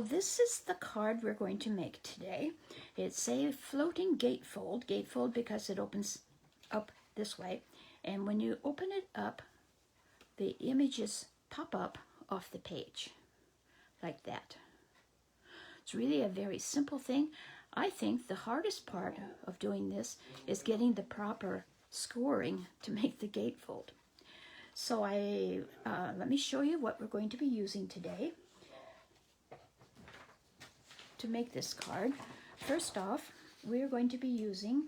So this is the card we're going to make today. It's a floating gatefold. Gatefold because it opens up this way. And when you open it up, the images pop up off the page like that. It's really a very simple thing. I think the hardest part of doing this is getting the proper scoring to make the gatefold. So let me show you what we're going to be using today to make this card. First off, we're going to be using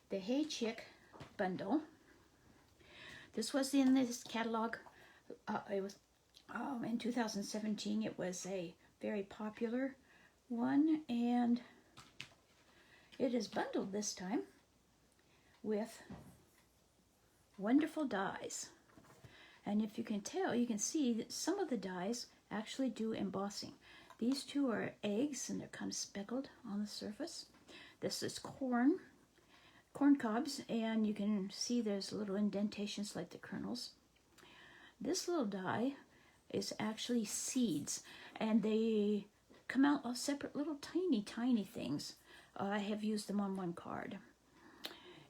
the Hey Chick bundle. This was in this catalog. It was in 2017. It was a very popular one, and it is bundled this time with wonderful dies. And if you can tell, you can see that some of the dies actually do embossing. These two are eggs, and they're kind of speckled on the surface. This is corn cobs, and you can see there's little indentations like the kernels. This little die is actually seeds, and they come out of separate little tiny things. I have used them on one card.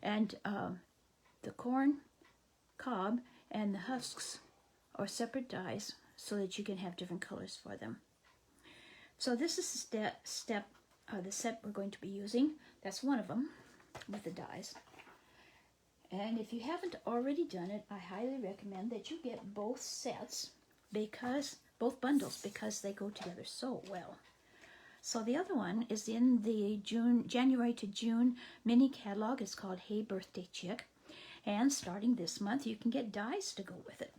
And the corn cob and the husks are separate dies so that you can have different colors for them. So this is the set we're going to be using. That's one of them with the dies. And if you haven't already done it, I highly recommend that you get both sets, both bundles, because they go together so well. So the other one is in the January to June mini catalog. It's called Hey Birthday Chick. And starting this month, you can get dies to go with it.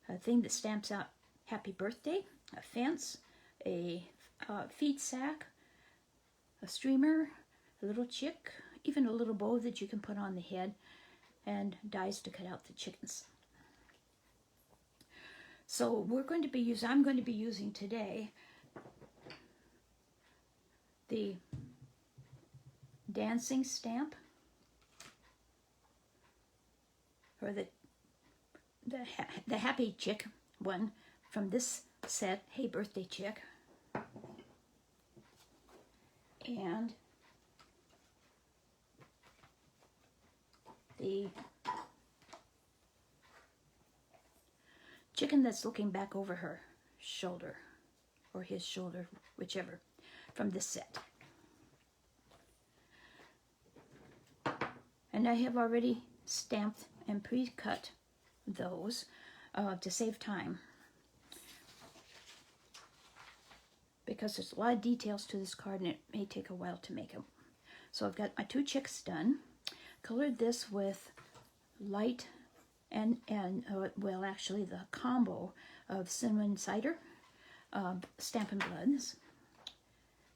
A thing that stamps out happy birthday, a fence, a feed sack, a streamer, a little chick, even a little bow that you can put on the head, and dies to cut out the chickens. So I'm going to be using today the dancing stamp, or the happy chick one from this set, Hey Birthday Chick, and the chicken that's looking back over her shoulder, or his shoulder, whichever, from this set. And I have already stamped and pre-cut those to save time, because there's a lot of details to this card and it may take a while to make them. So I've got my two chicks done. Colored this with light and well, actually the combo of cinnamon cider, Stampin' Bloods,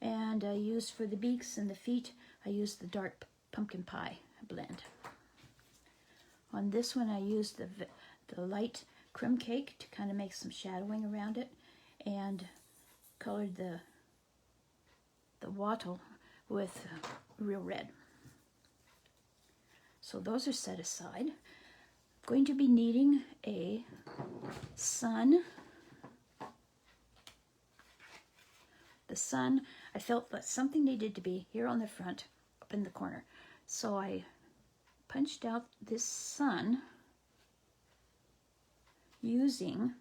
and I used for the beaks and the feet, I used the dark pumpkin pie blend. On this one, I used the light crumb cake to kind of make some shadowing around it, and colored the wattle with real red. So those are set aside. I'm going to be needing a sun. The sun, I felt that something needed to be here on the front, up in the corner. So I punched out this sun using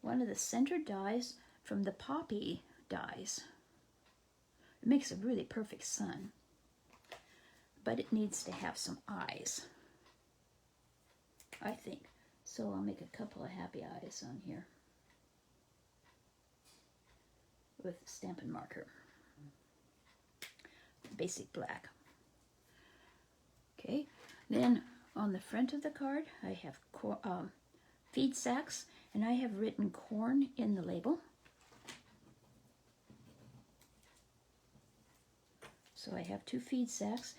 one of the center dies from the poppy dies. It makes a really perfect sun, but it needs to have some eyes, I think. So I'll make a couple of happy eyes on here with Stampin' Marker, basic black. Okay, then on the front of the card, I have feed sacks, and I have written corn in the label. So I have two feed sacks.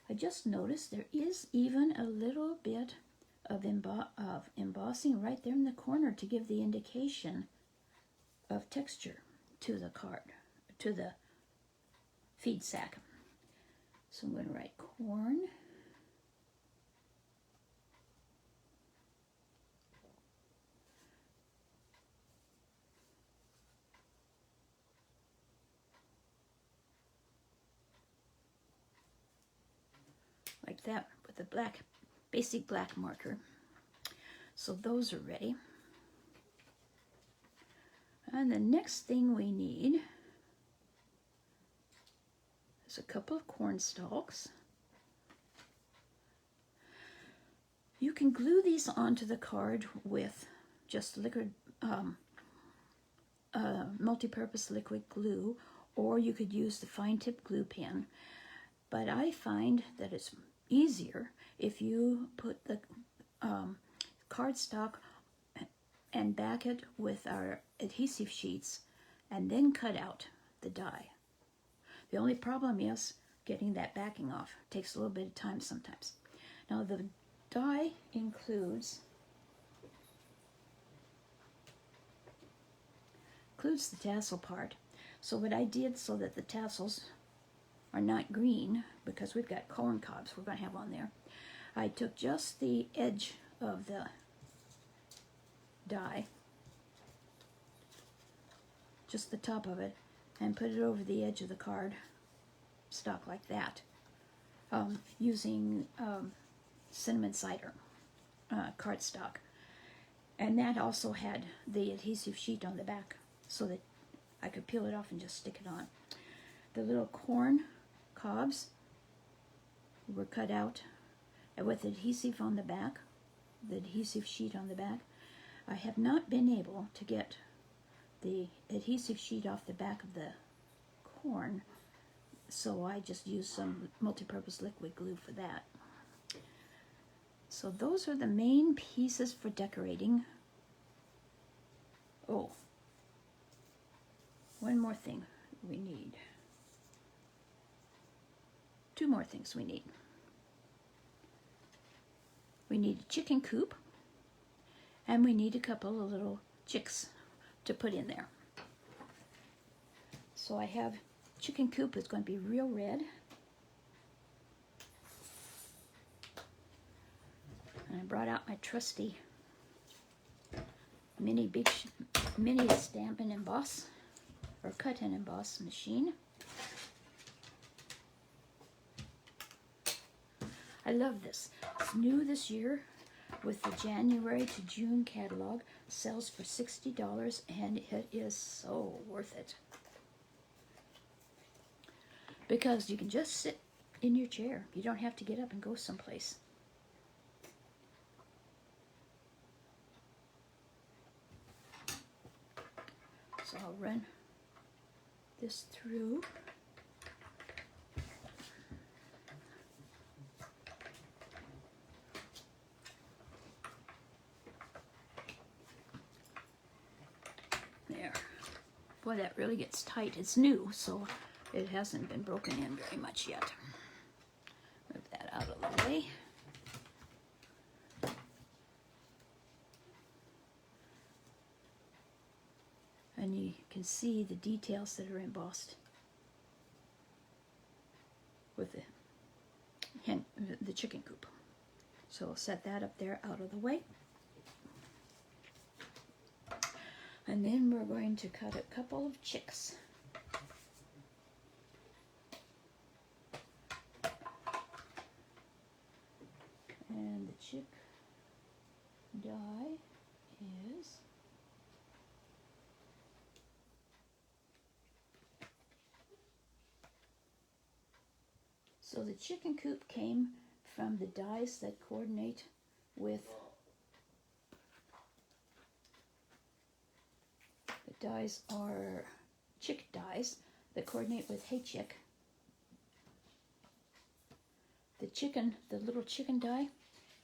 I just noticed there is even a little bit of embossing right there in the corner to give the indication of texture to the card, to the feed sack. So I'm going to write corn. like that with a black, basic black marker. So those are ready. And the next thing we need is a couple of corn stalks. You can glue these onto the card with just liquid, multi-purpose liquid glue, or you could use the fine tip glue pen. But I find that it's easier if you put the cardstock and back it with our adhesive sheets and then cut out the die. The only problem is getting that backing off. It takes a little bit of time sometimes. Now the die includes the tassel part. So what I did, so that the tassels are not green, because we've got corn cobs we're going to have on there, I took just the edge of the die, just the top of it, and put it over the edge of the card stock like that, using cinnamon cider cardstock. And that also had the adhesive sheet on the back so that I could peel it off and just stick it on. The little corn cobs were cut out with adhesive on the back, the adhesive sheet on the back. I have not been able to get the adhesive sheet off the back of the corn, so I just used some multi-purpose liquid glue for that. So those are the main pieces for decorating. Oh, one more thing we need. Two more things we need. We need a chicken coop, and we need a couple of little chicks to put in there. So I have chicken coop is going to be real red. And I brought out my trusty mini stamp and emboss, or cut and emboss machine. I love this. It's new this year with the January to June catalog. Sells for $60, and it is so worth it. Because you can just sit in your chair. You don't have to get up and go someplace. So I'll run this through. There. Boy, that really gets tight. It's new, so it hasn't been broken in very much yet. Move that out of the way. And you can see the details that are embossed with the chicken coop. So I'll set that up there out of the way. And then we're going to cut a couple of chicks. And the chick die is so the chicken coop came from the dies that coordinate with the dies are chick dies that coordinate with Hey Chick. The little chicken die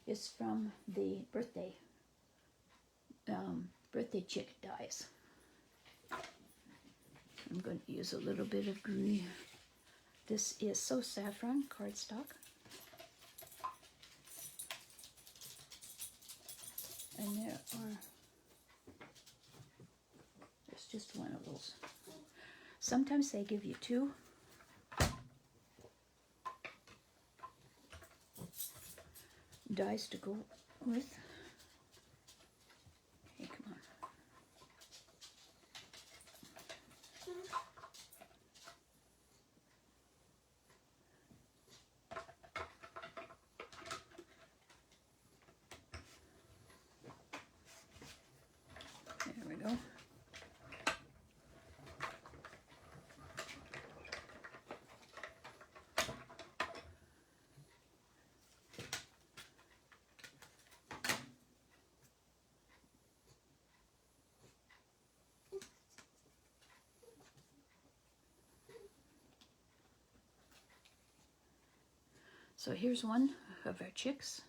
is from the birthday chick dies. I'm going to use a little bit of green. This is So Saffron cardstock. And there's just one of those. Sometimes they give you two. Dies to go with. Okay, come on. So here's one of our chicks.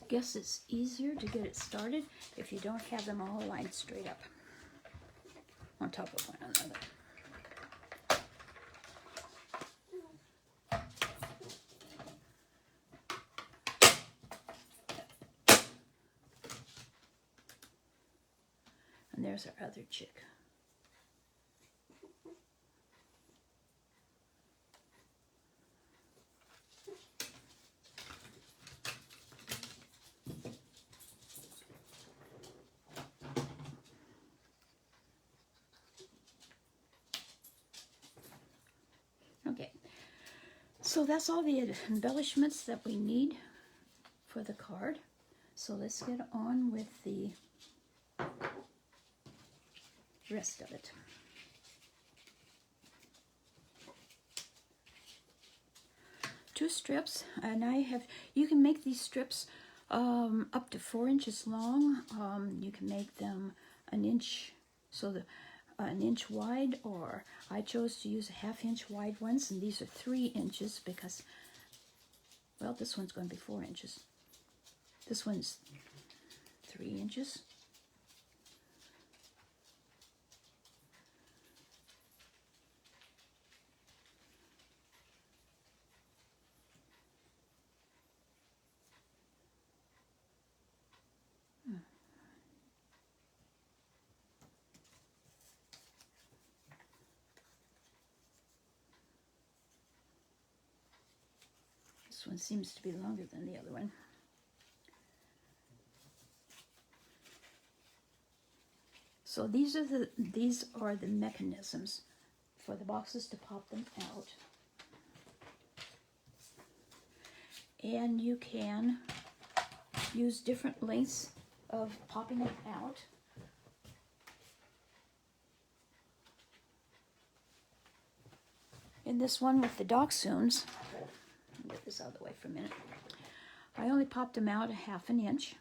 Guess it's easier to get it started if you don't have them all lined straight up on top of one another. And there's our other chick. Okay, so that's all the embellishments that we need for the card. So let's get on with the rest of it. Two strips, and you can make these strips up to 4 inches long. You can make them an inch, an inch wide, or I chose to use a 1/2 inch wide ones, and these are 3 inches because, well, this one's going to be 4 inches. This one's 3 inches. This one seems to be longer than the other one. So these are the mechanisms for the boxes to pop them out. And you can use different lengths of popping it out. In this one with the Dachshunds, I'll get this out of the way for a minute. I only popped them out a 1/2 inch.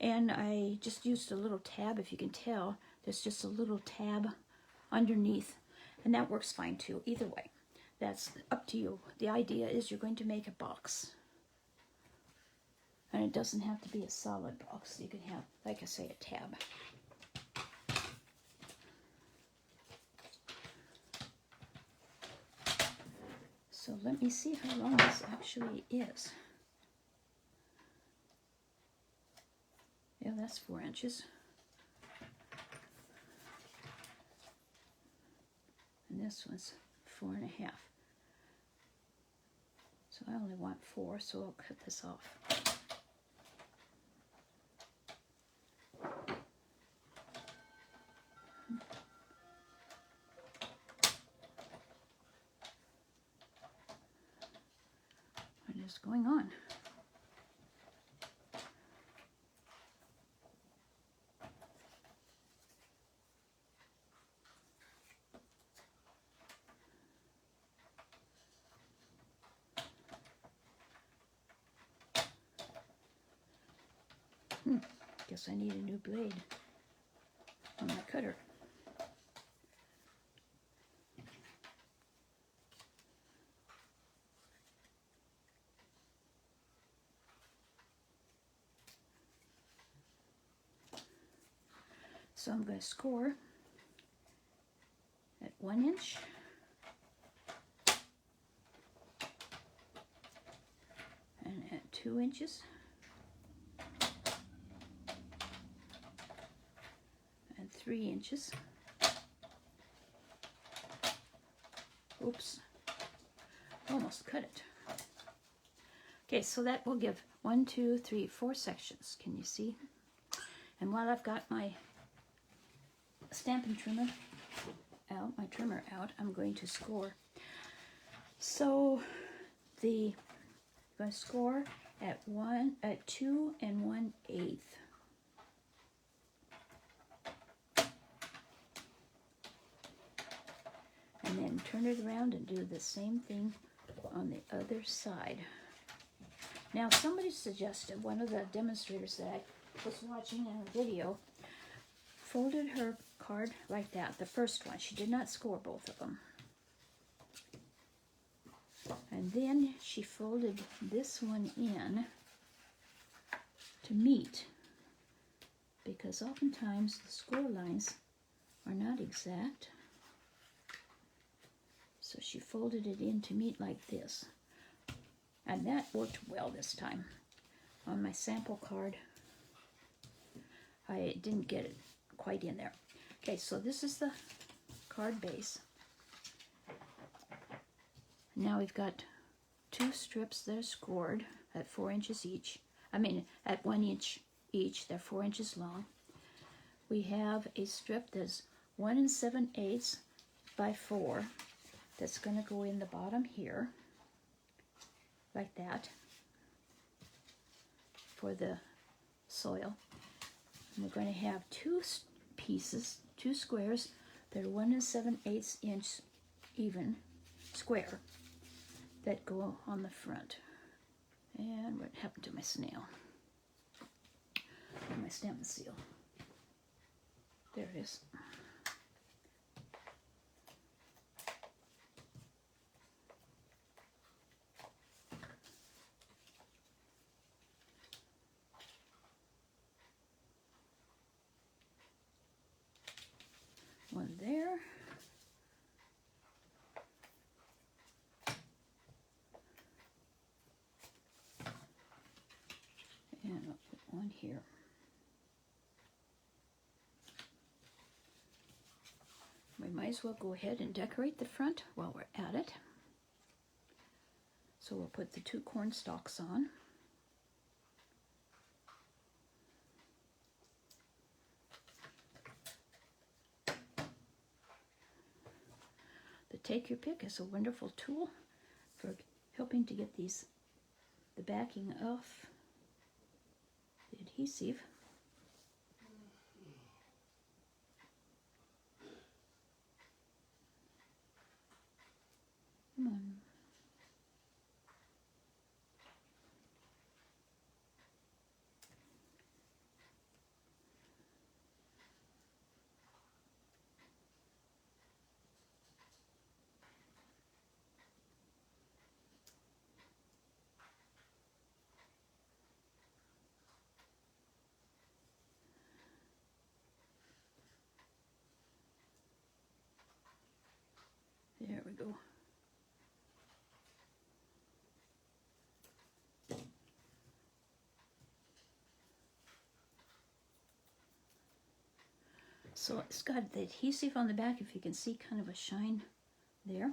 And I just used a little tab. If you can tell, there's just a little tab underneath. And that works fine too. Either way, that's up to you. The idea is you're going to make a box. And it doesn't have to be a solid box. You can have, like I say, a tab. So let me see how long this actually is. Yeah, that's 4 inches. And this one's 4 1/2. So I only want 4, so I'll cut this off. What is going on? Guess I need a new blade on my cutter. So I'm going to score at 1 inch. And at 2 inches. And 3 inches. Oops. Almost cut it. Okay, so that will give 1, 2, 3, 4 sections. Can you see? And while I've got my Stampin' trimmer out, my trimmer out, I'm going to score. So I'm going to score at 2 1/8. And then turn it around and do the same thing on the other side. Now somebody suggested, one of the demonstrators that I was watching in a video, folded her card like that, the first one. She did not score both of them. And then she folded this one in to meet, because oftentimes the score lines are not exact. So she folded it in to meet like this. And that worked well this time. On my sample card, I didn't get it quite in there. Okay, so this is the card base. Now we've got 2 strips that are scored at 4 inches each. I mean, at 1 inch each. They're 4 inches long. We have a strip that's 1 7/8 by 4. That's going to go in the bottom here, like that, for the soil. And we're going to have 2 pieces, 2 squares that are 1 7/8 inch even square that go on the front. And what happened to my snail? And my Stampin' Seal. There it is. One there. And I'll put one here. We might as well go ahead and decorate the front while we're at it. So we'll put the 2 corn stalks on. The Take Your Pick is a wonderful tool for helping to get the backing off the adhesive. Come on. There we go. So it's got the adhesive on the back, if you can see kind of a shine there.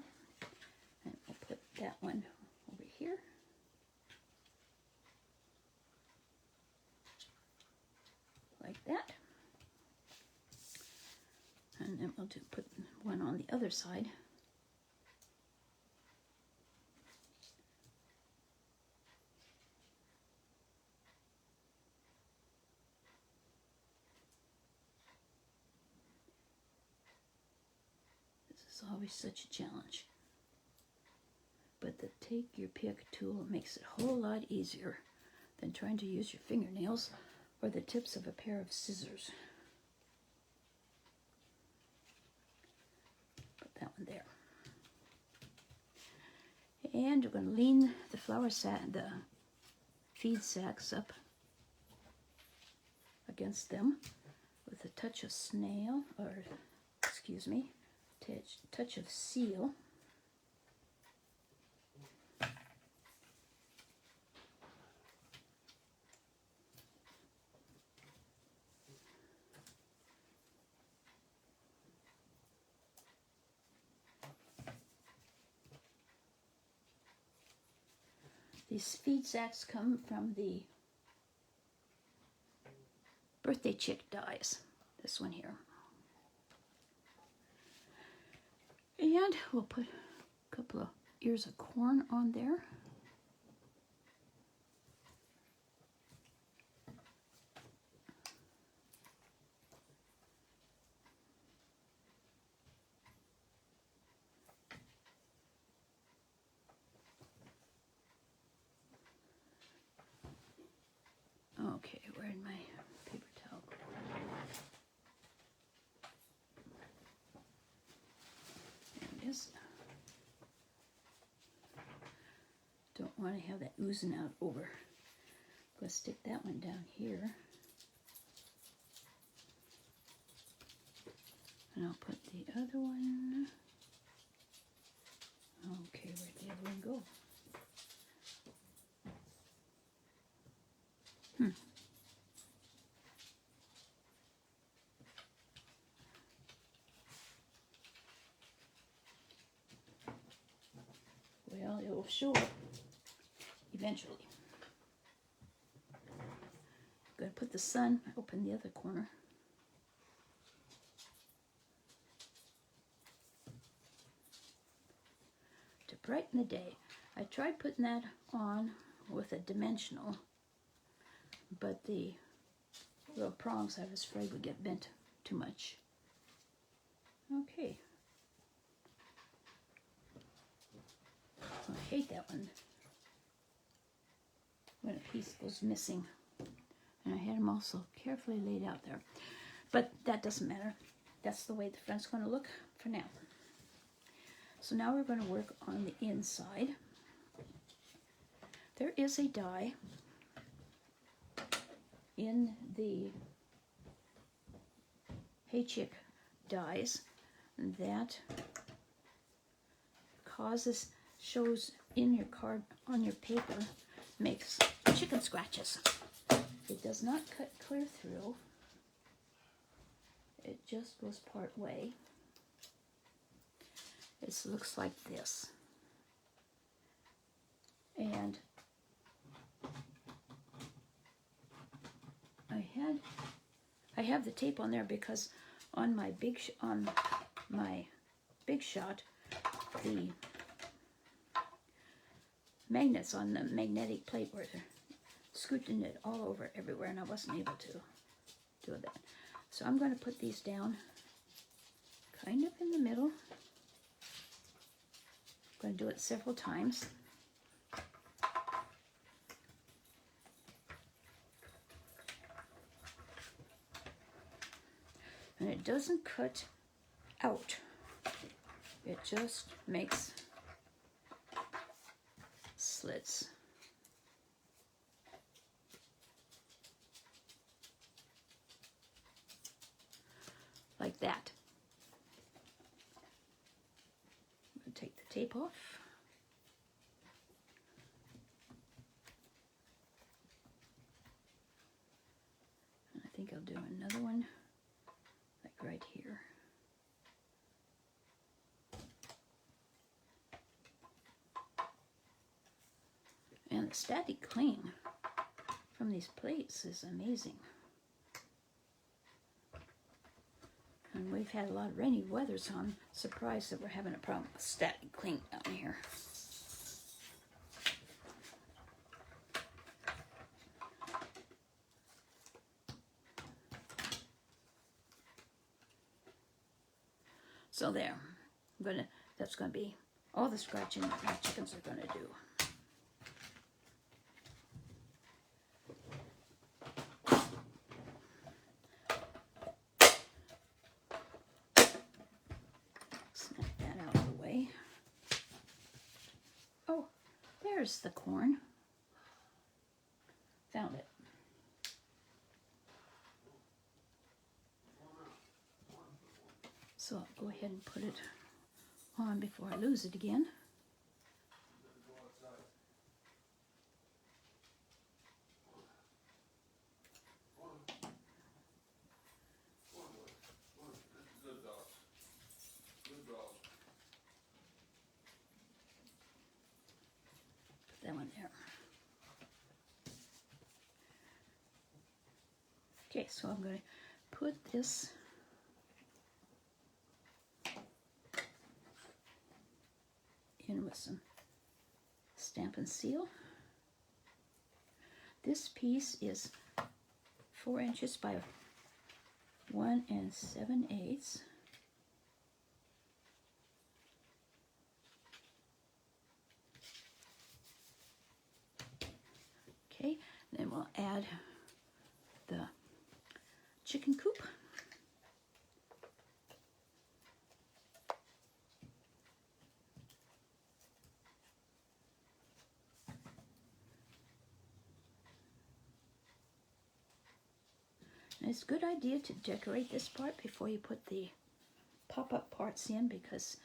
And we'll put that one over here. Like that. And then we'll put one on the other side. This is always such a challenge. But the Take Your Pick tool makes it a whole lot easier than trying to use your fingernails or the tips of a pair of scissors. Put that one there. And we're going to lean the the feed sacks up against them with a touch of snail, or excuse me, touch of seal. These feed sacks come from the Birthday Chick dies. This one here. And we'll put a couple of ears of corn on there. Okay, where in my paper towel? There it is. Don't want to have that oozing out over. Go stick that one down here. And I'll put the other one. Okay, where'd the other one go? Well, it will show up eventually. Gonna put the sun up in the other corner. To brighten the day. I tried putting that on with a dimensional, but the little prongs I was afraid would get bent too much. Okay. I hate that one when a piece goes missing. And I had them also carefully laid out there. But that doesn't matter. That's the way the front's going to look for now. So now we're going to work on the inside. There is a die in the Haychick dies that shows in your card on your paper, makes chicken scratches. It does not cut clear through. It just goes part way. It looks like this. And I have the tape on there because on my big shot, the magnets on the magnetic plate were scooting it all over everywhere, and I wasn't able to do that. So I'm going to put these down kind of in the middle. I'm going to do it several times. And it doesn't cut out. It just makes slits. Like that. I'm going to take the tape off. And I think I'll do another one like right here. And the static cling from these plates is amazing. And we've had a lot of rainy weather, so I'm surprised that we're having a problem with static cling down here. So there, that's gonna be all the scratching that my chickens are gonna do. Snap that out of the way. Oh, there's the corn. Found it. So I'll go ahead and put it on before I lose it again. Put that one there. Okay, so I'm going to put this in with some Stampin' Seal. This piece is 4 inches by 1 7/8. Okay, then we'll add the chicken coop. And it's a good idea to decorate this part before you put the pop-up parts in, because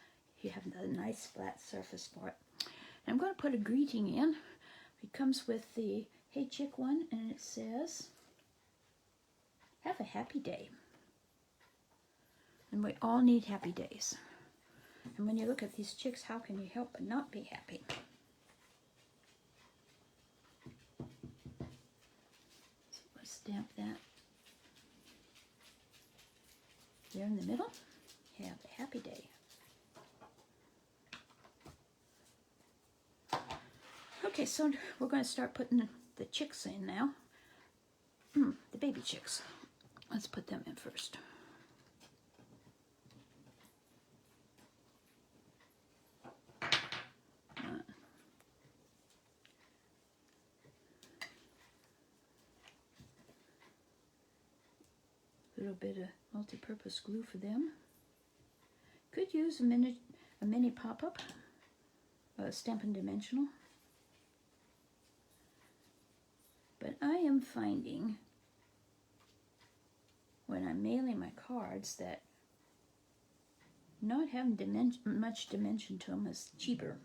you have a nice flat surface part. And I'm going to put a greeting in. It comes with the Hey Chick one, and it says, "Have a happy day." And we all need happy days. And when you look at these chicks, how can you help but not be happy? So let's stamp that there in the middle. Have a happy day. Okay, so we're going to start putting the chicks in now. The baby chicks. Let's put them in first. A little bit of multi-purpose glue for them. Could use a mini pop-up, Stampin' Dimensional. But I am finding when I'm mailing my cards that not having much dimension to them is cheaper.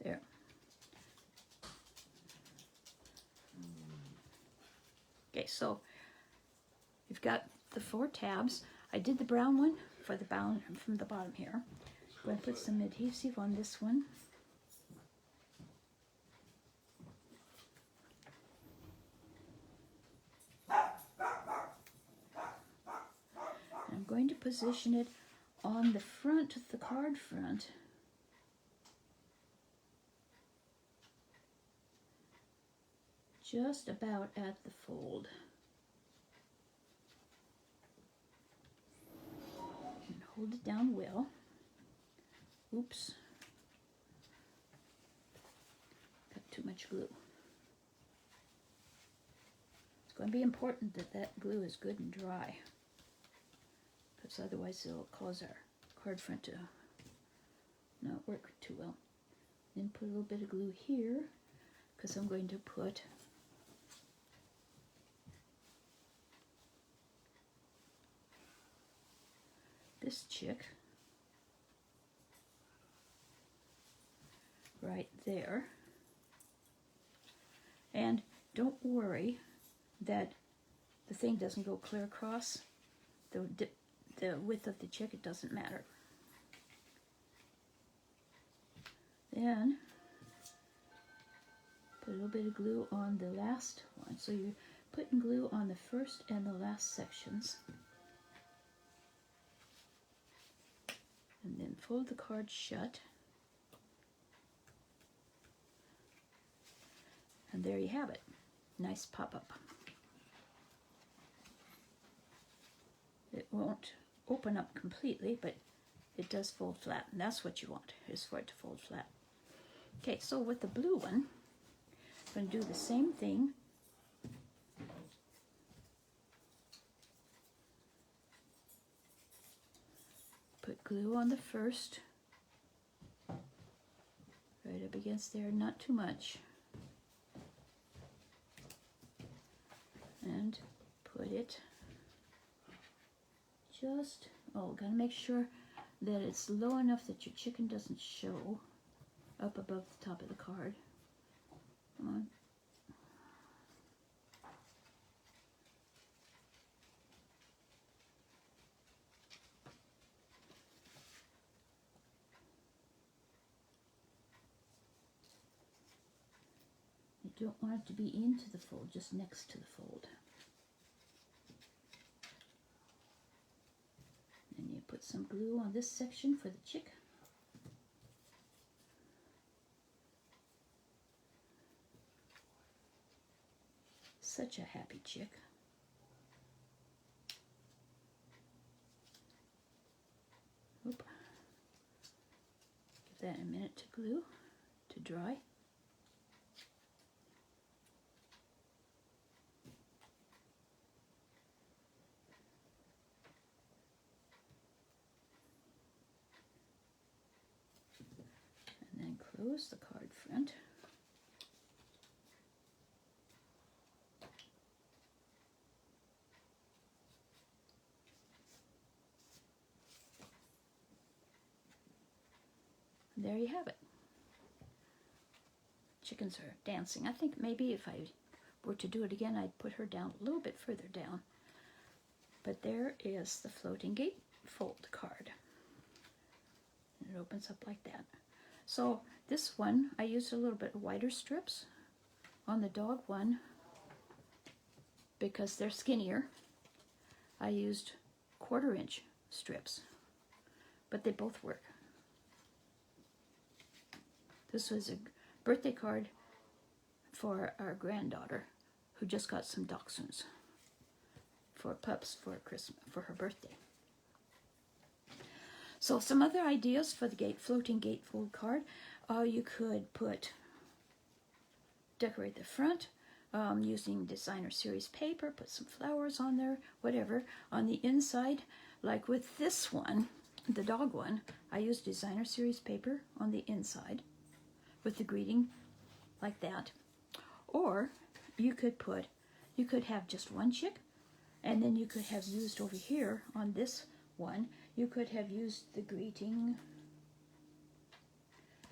There. Okay, so you've got the 4 tabs. I did the brown one for the bound from the bottom here. I'm going to put some adhesive on this one. I'm going to position it on the front of the card front. Just about at the fold. And hold it down well. Oops. Got too much glue. It's going to be important that that glue is good and dry, because otherwise it'll cause our card front to not work too well. Then put a little bit of glue here, because I'm going to put this chick right there. And don't worry that the thing doesn't go clear across. The width of the chick, it doesn't matter. Then put a little bit of glue on the last one. So you're putting glue on the first and the last sections. And then fold the card shut. And there you have it. Nice pop-up. It won't open up completely, but it does fold flat, and that's what you want, is for it to fold flat. Okay, so with the blue one, I'm going to do the same thing. Put glue on the first, right up against there, not too much. And put it just, gotta make sure that it's low enough that your chicken doesn't show up above the top of the card. Come on. don't want it to be into the fold, just next to the fold. And you put some glue on this section for the chick. Such a happy chick. Oop. Give that a minute to glue, to dry. And then close the card front. There you have it. Chickens are dancing. I think maybe if I were to do it again, I'd put her down a little bit further down. But there is the floating gate fold card. And it opens up like that. So this one, I used a little bit wider strips. On the dog one, because they're skinnier, I used 1/4 inch strips. But they both work. This was a birthday card for our granddaughter who just got some dachshunds for pups for Christmas, for her birthday. So some other ideas for the floating gatefold card. You could decorate the front using designer series paper, put some flowers on there, whatever. On the inside, like with this one, the dog one, I used designer series paper on the inside with the greeting like that. Or you could have just one chick, and then you could have used over here on this one, you could have used the greeting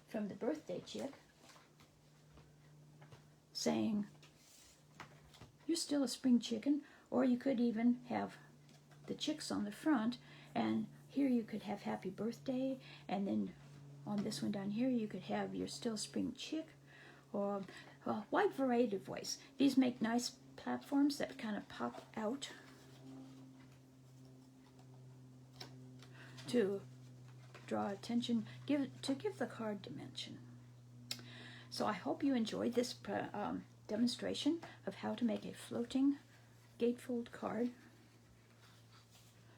from the birthday chick saying, "You're still a spring chicken," or you could even have the chicks on the front, and here you could have happy birthday, and then on this one down here you could have "You're still a spring chick," or a wide variety of ways. These make nice platforms that kind of pop out to draw attention, to give the card dimension. So I hope you enjoyed this demonstration of how to make a floating gatefold card.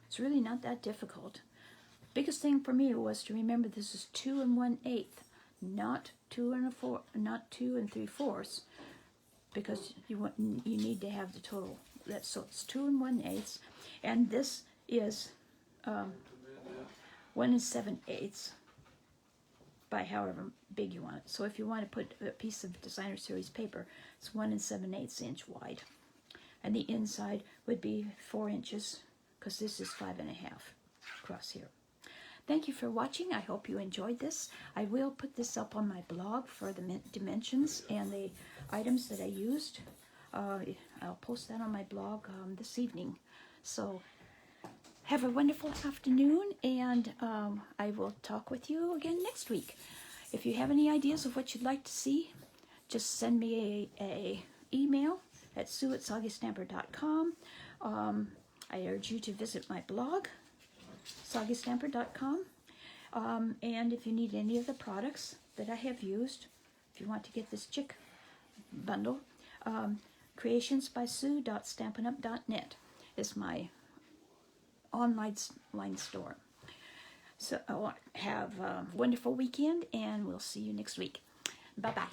It's really not that difficult. Biggest thing for me was to remember this is 2 1/8, not 2 3/4, because you need to have the total. So it's 2 1/8, and this is 1 7/8 by however big you want it. So if you want to put a piece of designer series paper, it's 1 7/8 inch wide, and the inside would be 4 inches, because this is 5.5 across here. Thank you for watching. I hope you enjoyed this. I will put this up on my blog for the dimensions and the items that I used. I'll post that on my blog this evening. So have a wonderful afternoon, and I will talk with you again next week. If you have any ideas of what you'd like to see, just send me a email at sue@soggystamper.com. I urge you to visit my blog, soggystamper.com, and if you need any of the products that I have used, if you want to get this chick bundle, creationsbysue.stampinup.net is my online store. So have a wonderful weekend, and we'll see you next week. Bye-bye.